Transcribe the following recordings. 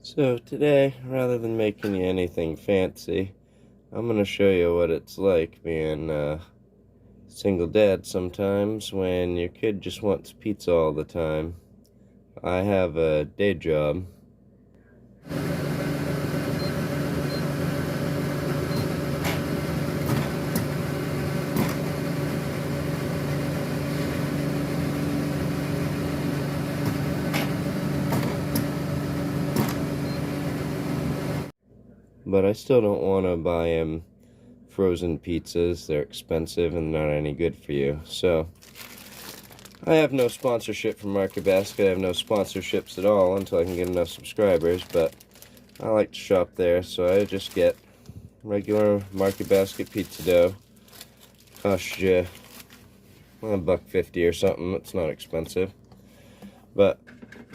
So today, rather than making you anything fancy, I'm going to show you what it's like being a single dad sometimes when your kid just wants pizza all the time. I have a day job, but I still don't want to buy him frozen pizzas. They're expensive and not any good for you. So I have no sponsorship from Market Basket. I have no sponsorships at all until I can get enough subscribers, but I like to shop there, so I just get regular Market Basket pizza dough. Costs you $1.50 or something. It's not expensive. But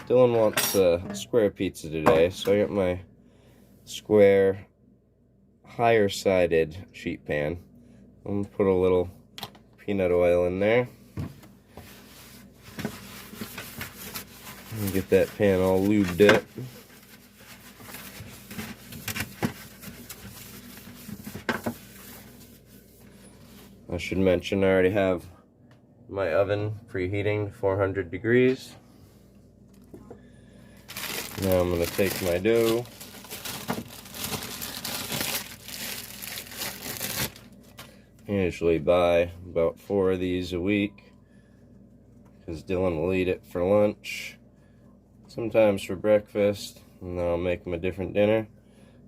Dylan wants a square pizza today, so I got my square higher sided sheet pan. I'm gonna put a little peanut oil in there and get that pan all lubed up. I should mention I already have my oven preheating 400 degrees. Now I'm going to take my dough, I usually buy about 4 of these a week because Dylan will eat it for lunch, sometimes for breakfast, and then I'll make him a different dinner.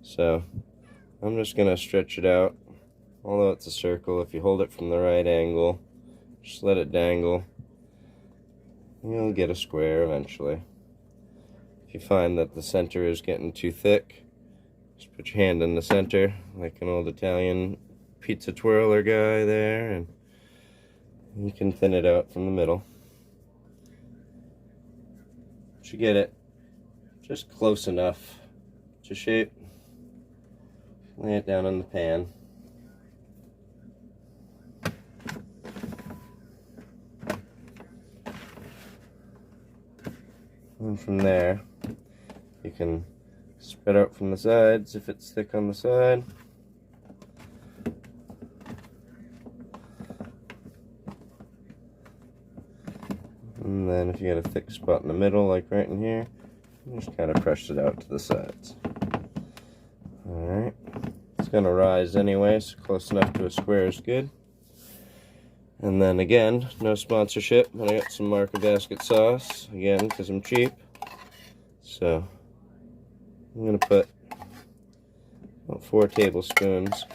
So I'm just going to stretch it out. Although it's a circle, if you hold it from the right angle, just let it dangle, you'll get a square eventually. If you find that the center is getting too thick, just put your hand in the center like an old Italian pizza twirler guy there, and you can thin it out from the middle. Once you get it just close enough to shape, lay it down in the pan. And from there, you can spread out from the sides if it's thick on the side. And then if you got a thick spot in the middle, like right in here, you just kind of press it out to the sides. Alright, it's going to rise anyway, so close enough to a square is good. And then again, no sponsorship, but I got some Market Basket sauce, again, because I'm cheap. So, I'm going to put about 4 tablespoons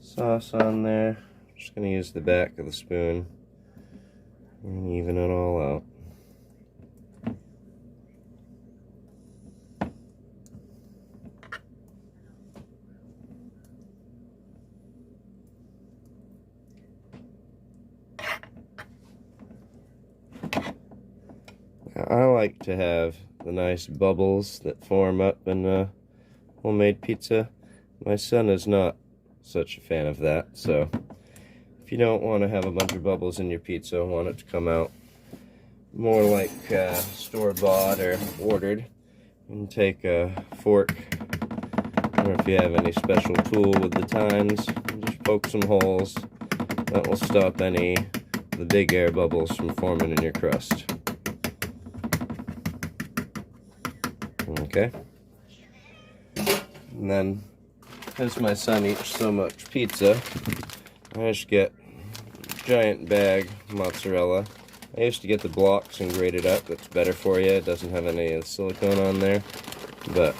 sauce on there. Just going to use the back of the spoon and even it all out. I like to have the nice bubbles that form up in a homemade pizza. My son is not such a fan of that, so if you don't want to have a bunch of bubbles in your pizza, want it to come out more like store-bought or ordered, you can take a fork, or if you have any special tool with the tines, just poke some holes. That will stop any of the big air bubbles from forming in your crust. Okay, and then as my son eats so much pizza, I just get a giant bag mozzarella. I used to get the blocks and grate it up. That's better for you. It doesn't have any of the silicone on there, but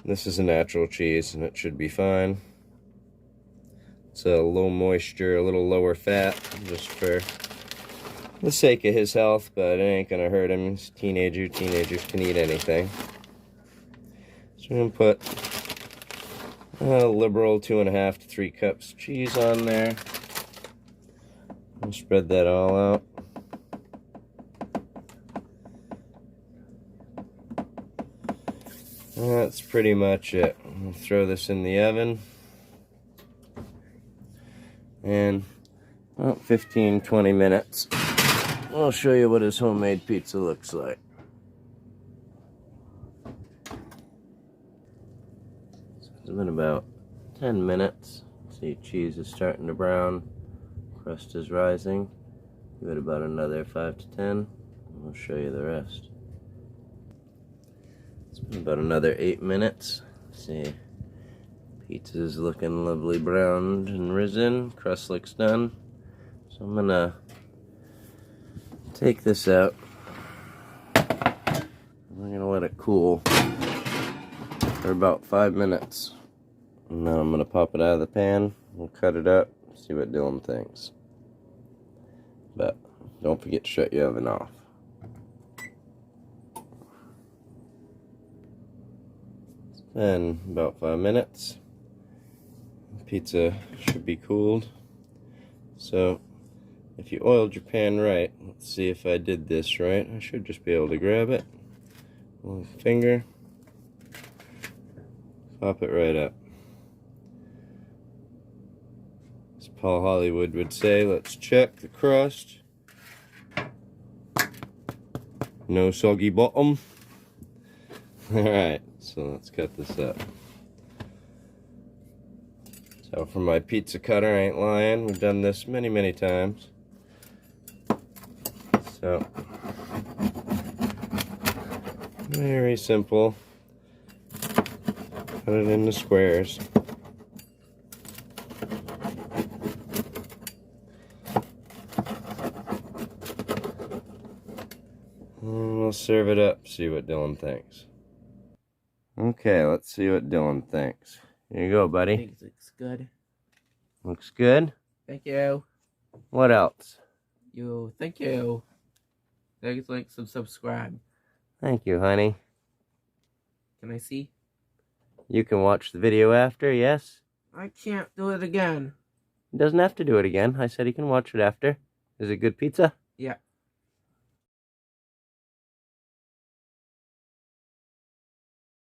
this is a natural cheese and it should be fine. It's a low moisture, a little lower fat, just for the sake of his health, but it ain't gonna hurt him. He's a teenager. Teenagers can eat anything. So I'm gonna put a liberal 2.5 to 3 cups cheese on there. And spread that all out. That's pretty much it. I'll throw this in the oven. And about 15-20 minutes, I'll show you what his homemade pizza looks like. It's been about 10 minutes. See, cheese is starting to brown. Crust is rising. Give it about another 5 to 10. And we'll show you the rest. It's been about another 8 minutes. See, pizza's looking lovely browned and risen. Crust looks done. So I'm gonna take this out. I'm gonna let it cool for about 5 minutes. And then I'm gonna pop it out of the pan. We'll cut it up, see what Dylan thinks. But don't forget to shut your oven off. It's been about 5 minutes. Pizza should be cooled. So if you oiled your pan right, let's see if I did this right. I should just be able to grab it with a finger, pop it right up. As Paul Hollywood would say, let's check the crust. No soggy bottom. Alright, so let's cut this up. So for my pizza cutter, I ain't lying. We've done this many, many times. So, very simple. Cut it into squares. And we'll serve it up, see what Dylan thinks. Okay, let's see what Dylan thinks. Here you go, buddy. I think it looks good. Looks good? Thank you. What else? Thank you. Please like, subscribe. Thank you, honey. Can I see? You can watch the video after, yes? I can't do it again. He doesn't have to do it again. I said he can watch it after. Is it good pizza?